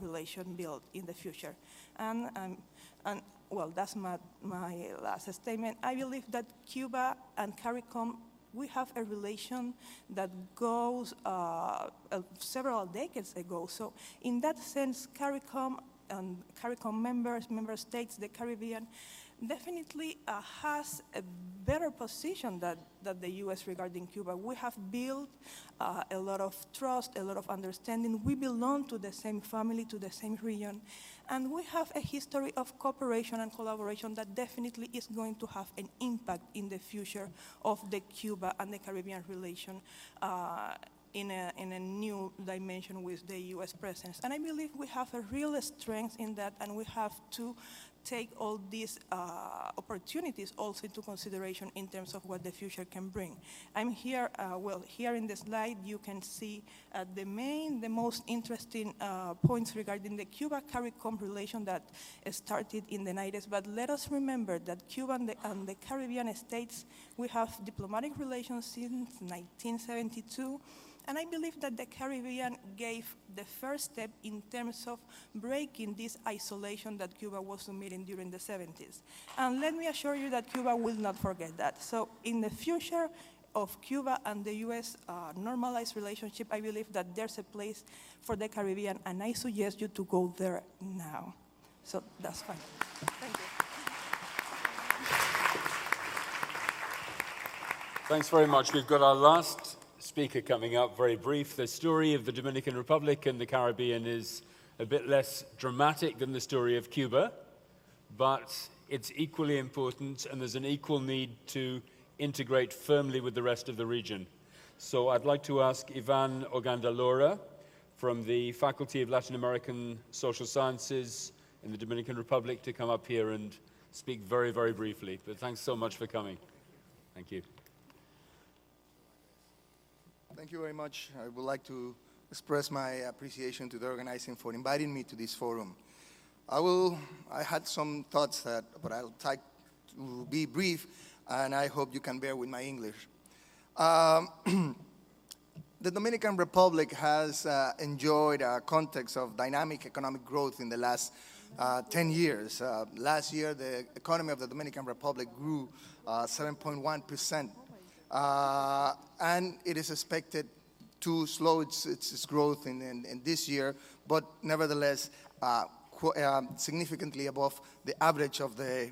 relation built in the future. And well, that's my last statement. I believe that Cuba and CARICOM, we have a relation that goes several decades ago. So in that sense, CARICOM and CARICOM member states, the Caribbean, definitely has a better position than the U.S. regarding Cuba. We have built a lot of trust, a lot of understanding. We belong to the same family, to the same region. And we have a history of cooperation and collaboration that definitely is going to have an impact in the future of the Cuba and the Caribbean relation in a new dimension with the U.S. presence. And I believe we have a real strength in that, and we have to take all these opportunities also into consideration in terms of what the future can bring. I'm here, here in the slide, you can see the most interesting points regarding the Cuba-CARICOM relation that started in the 90s. But let us remember that Cuba and the Caribbean states, we have diplomatic relations since 1972. And I believe that the Caribbean gave the first step in terms of breaking this isolation that Cuba was submitting during the 70s. And let me assure you that Cuba will not forget that. So in the future of Cuba and the US normalized relationship, I believe that there's a place for the Caribbean, and I suggest you to go there now. So that's fine. Thank you. Thanks very much. We've got our last speaker coming up, very brief. The story of the Dominican Republic and the Caribbean is a bit less dramatic than the story of Cuba, but it's equally important, and there's an equal need to integrate firmly with the rest of the region. So I'd like to ask Ivan Ogandalora from the Faculty of Latin American Social Sciences in the Dominican Republic to come up here and speak very, very briefly. But thanks so much for coming. Thank you. Thank you very much. I would like to express my appreciation to the organizing for inviting me to this forum. I had some thoughts but I'll try to be brief, and I hope you can bear with my English. The Dominican Republic has enjoyed a context of dynamic economic growth in the last 10 years. Last year, the economy of the Dominican Republic grew 7.1%. And it is expected to slow its growth in this year, but nevertheless significantly above the average of the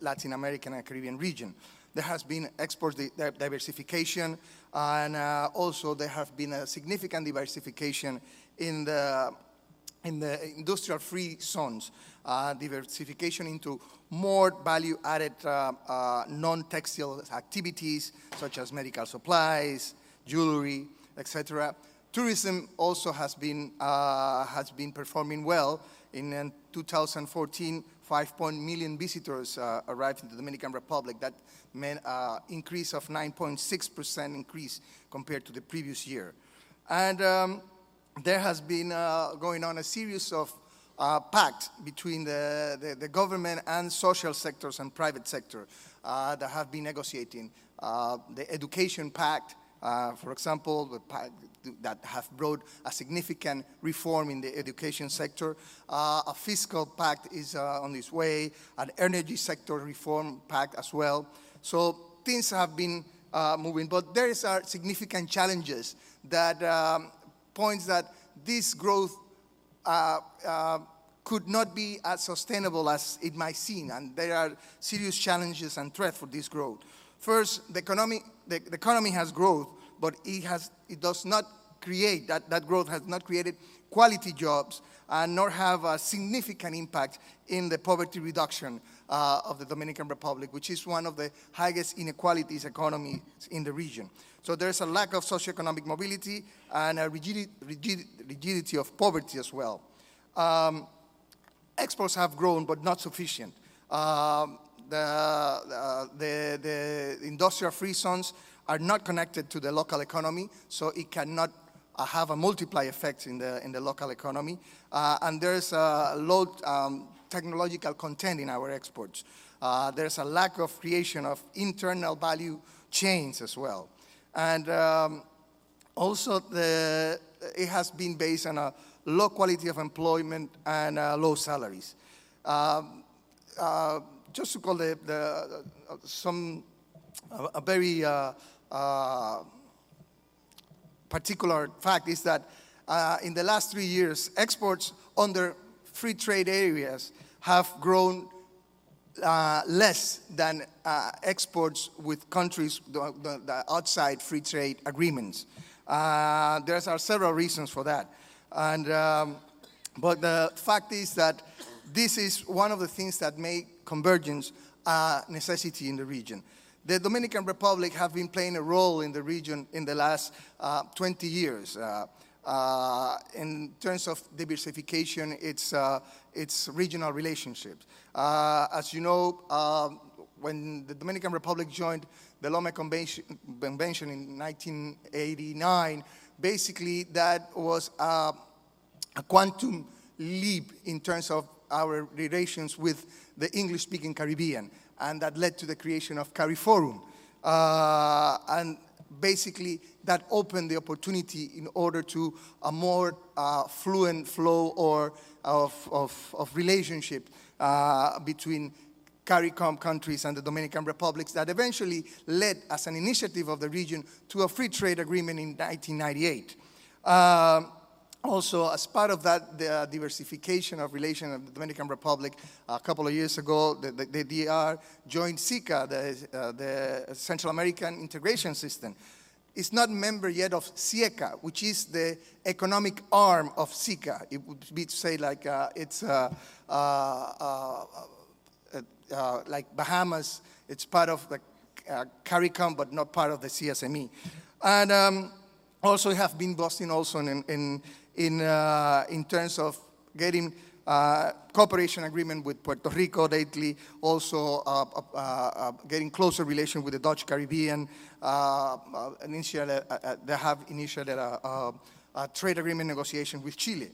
Latin American and Caribbean region. There has been export diversification, and also there have been a significant diversification in the industrial-free zones, diversification into more value-added non-textile activities, such as medical supplies, jewelry, etc. Tourism also has been performing well. In 2014, 5 million visitors arrived in the Dominican Republic. That meant an increase of 9.6% increase compared to the previous year. And there has been going on a series of pact between the government and social sectors and private sector that have been negotiating. The education pact, for example, the pact that have brought a significant reform in the education sector. A fiscal pact is on its way, an energy sector reform pact as well. So things have been moving, but there are significant challenges that points that this growth could not be as sustainable as it might seem, and there are serious challenges and threats for this growth. First, the economy has growth, but it does not create, that growth has not created quality jobs, nor have a significant impact in the poverty reduction of the Dominican Republic, which is one of the highest inequalities economies in the region. So there's a lack of socioeconomic mobility and a rigidity of poverty as well. Exports have grown, but not sufficient. The industrial free zones are not connected to the local economy, so it cannot have a multiply effect in the local economy. And there's a low technological content in our exports. There's a lack of creation of internal value chains as well. And also, it has been based on a low quality of employment, and low salaries. Just to call a very particular fact is that in the last 3 years, exports under free trade areas have grown less than exports with countries the outside free trade agreements. There are several reasons for that. But the fact is that this is one of the things that make convergence a necessity in the region. The Dominican Republic have been playing a role in the region in the last 20 years. In terms of diversification, its regional relationships. As you know, when the Dominican Republic joined the Lome Convention in 1989, basically that was a quantum leap in terms of our relations with the English-speaking Caribbean, and that led to the creation of CariForum. And basically, that opened the opportunity in order to a more fluent flow of relationship between CARICOM countries and the Dominican Republic that eventually led, as an initiative of the region, to a free trade agreement in 1998. Also, as part of that, the diversification of relations of the Dominican Republic, a couple of years ago, the DR joined SICA, the Central American Integration System. It's not a member yet of SIECA, which is the economic arm of SICA. It would be to say like it's like Bahamas. It's part of the CARICOM, but not part of the CSME. And also have been boasting also in terms of getting cooperation agreement with Puerto Rico lately, also getting closer relation with the Dutch Caribbean. They have initiated a trade agreement negotiation with Chile.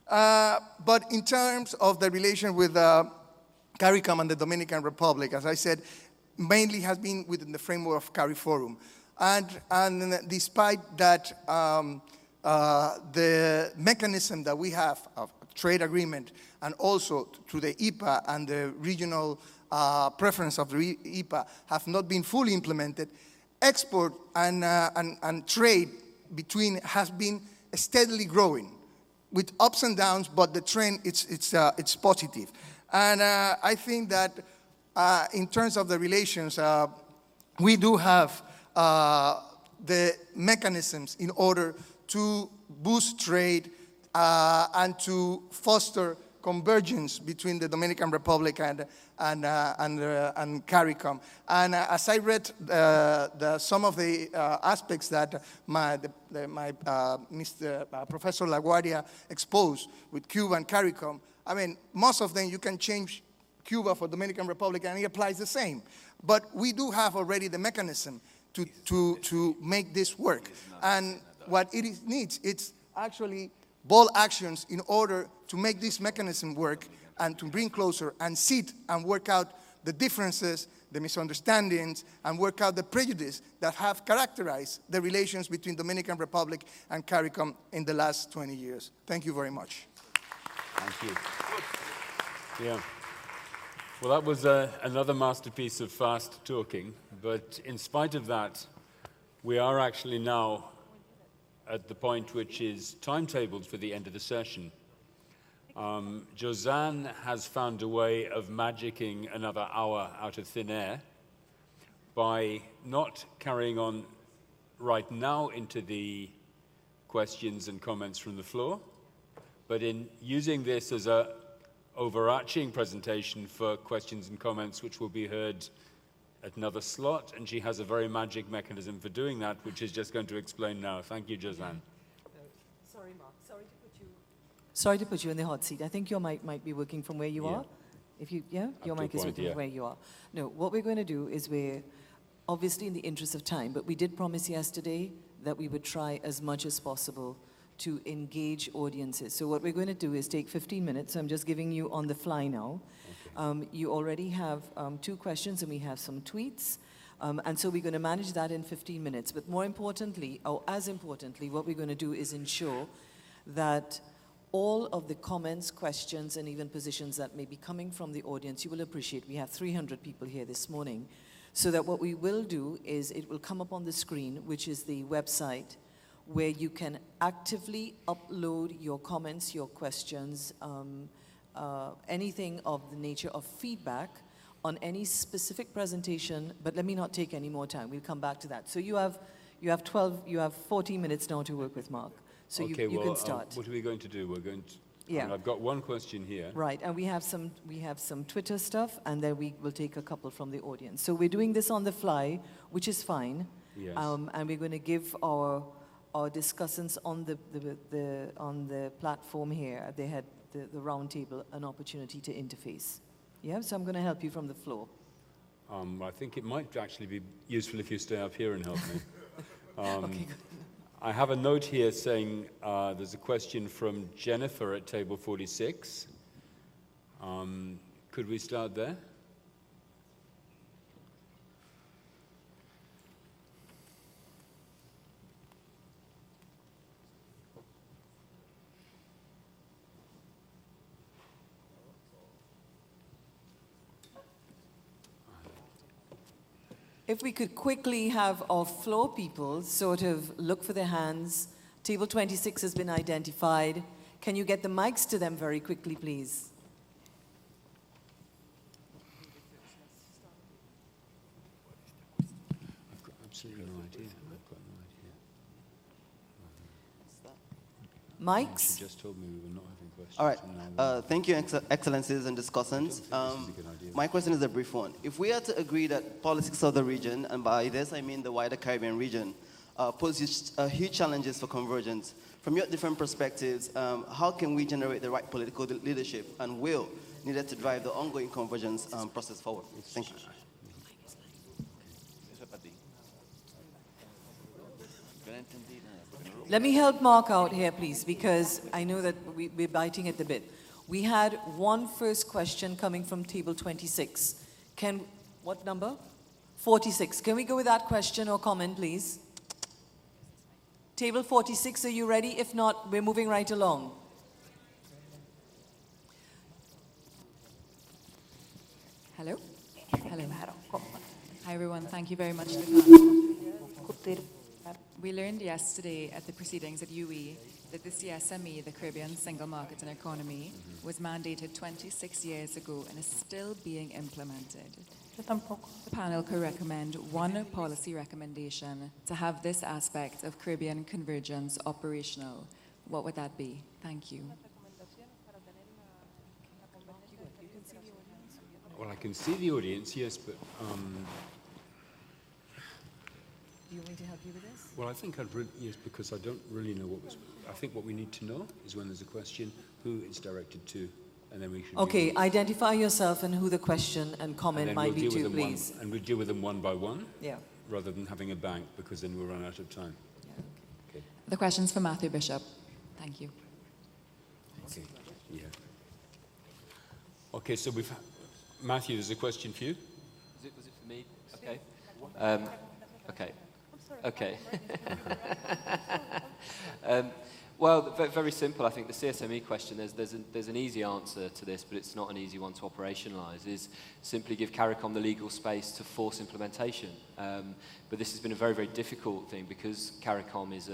But in terms of the relation with CARICOM and the Dominican Republic, as I said, mainly has been within the framework of CariForum. And despite that, the mechanism that we have of trade agreement, and also through the IPA and the regional preference of the IPA have not been fully implemented, export and trade between has been steadily growing with ups and downs, but the trend it's positive. And I think that in terms of the relations, we do have the mechanisms in order to boost trade and to foster convergence between the Dominican Republic and CARICOM. And as I read some of the aspects that Mr. Professor LaGuardia exposed with Cuba and CARICOM, I mean, most of them you can change Cuba for Dominican Republic and it applies the same. But we do have already the mechanism to make this work. And what it needs, it's actually bold actions in order to make this mechanism work and to bring closer and sit and work out the differences, the misunderstandings, and work out the prejudice that have characterized the relations between Dominican Republic and CARICOM in the last 20 years. Thank you very much. Thank you. Yeah. Well, that was another masterpiece of fast talking, but in spite of that, we are actually now at the point which is timetabled for the end of the session. Josanne has found a way of magicking another hour out of thin air by not carrying on right now into the questions and comments from the floor, but in using this as an overarching presentation for questions and comments which will be heard at another slot, and she has a very magic mechanism for doing that, which is just going to explain now. Thank you, Josanne. Sorry, Mark. Sorry to put you in the hot seat. I think your mic might be working from where you are. If you, your mic is working from where you are. No, what we're going to do is we're obviously in the interest of time, but we did promise yesterday that we would try as much as possible to engage audiences. So what we're going to do is take 15 minutes. So I'm just giving you on the fly now. Okay. You already have 2 questions and we have some tweets. And so we're going to manage that in 15 minutes. But more importantly, or as importantly, what we're going to do is ensure that all of the comments, questions, and even positions that may be coming from the audience. You will appreciate we have 300 people here this morning, so that what we will do is it will come up on the screen, which is the website, where you can actively upload your comments, your questions, anything of the nature of feedback on any specific presentation, but let me not take any more time. We'll come back to that. So you have 14 minutes now to work with, Mark. So okay, you can start. What are we going to do? We're going to. Yeah. And I've got one question here. Right, and we have some Twitter stuff, and then we will take a couple from the audience. So we're doing this on the fly, which is fine. Yes. And we're going to give our discussants on the platform here, they had the round table, an opportunity to interface. Yeah, so I'm going to help you from the floor. I think it might actually be useful if you stay up here and help me. Okay, good. I have a note here saying there's a question from Jennifer at table 46. Could we start there? If we could quickly have our floor people sort of look for their hands. Table 26 has been identified. Can you get the mics to them very quickly, please? I've got absolutely no idea. I've got no idea. Mics? She just told me we were not having questions. All right. And now Thank you, Excellencies and discussants. this is a good idea. My question is a brief one. If we are to agree that politics of the region, and by this I mean the wider Caribbean region, poses huge challenges for convergence, from your different perspectives, how can we generate the right political leadership and will needed to drive the ongoing convergence process forward? Thank you. Let me help Mark out here, please, because I know that we're biting at the bit. We had one first question coming from table 26. What number? 46. Can we go with that question or comment, please? Table 46, are you ready? If not, we're moving right along. Hello? Hello. Hi, everyone. Thank you very much for coming. We learned yesterday at the proceedings at UE that the CSME, the Caribbean Single Market and Economy, was mandated 26 years ago and is still being implemented. The panel could recommend one policy recommendation to have this aspect of Caribbean convergence operational. What would that be? Thank you. Well, I can see the audience, yes, but... Do you want me to help you with this? Well, I think yes, because I don't really know what was... I think what we need to know is when there's a question, who it's directed to, and then we should... Okay, identify yourself and who the question and comment might be to, please. And we'll deal with them one by one, Yeah. rather than having a bank, because then we'll run out of time. Yeah, Okay. The question's for Matthew Bishop. Thank you. Okay. Yeah. Okay, so we've... Matthew, there's a question for you. Was it for me? Okay. Okay. Okay. Well, very simple. I think the CSME question, there's an easy answer to this, but it's not an easy one to operationalise, is simply give CARICOM the legal space to force implementation. But this has been a very, very difficult thing because CARICOM is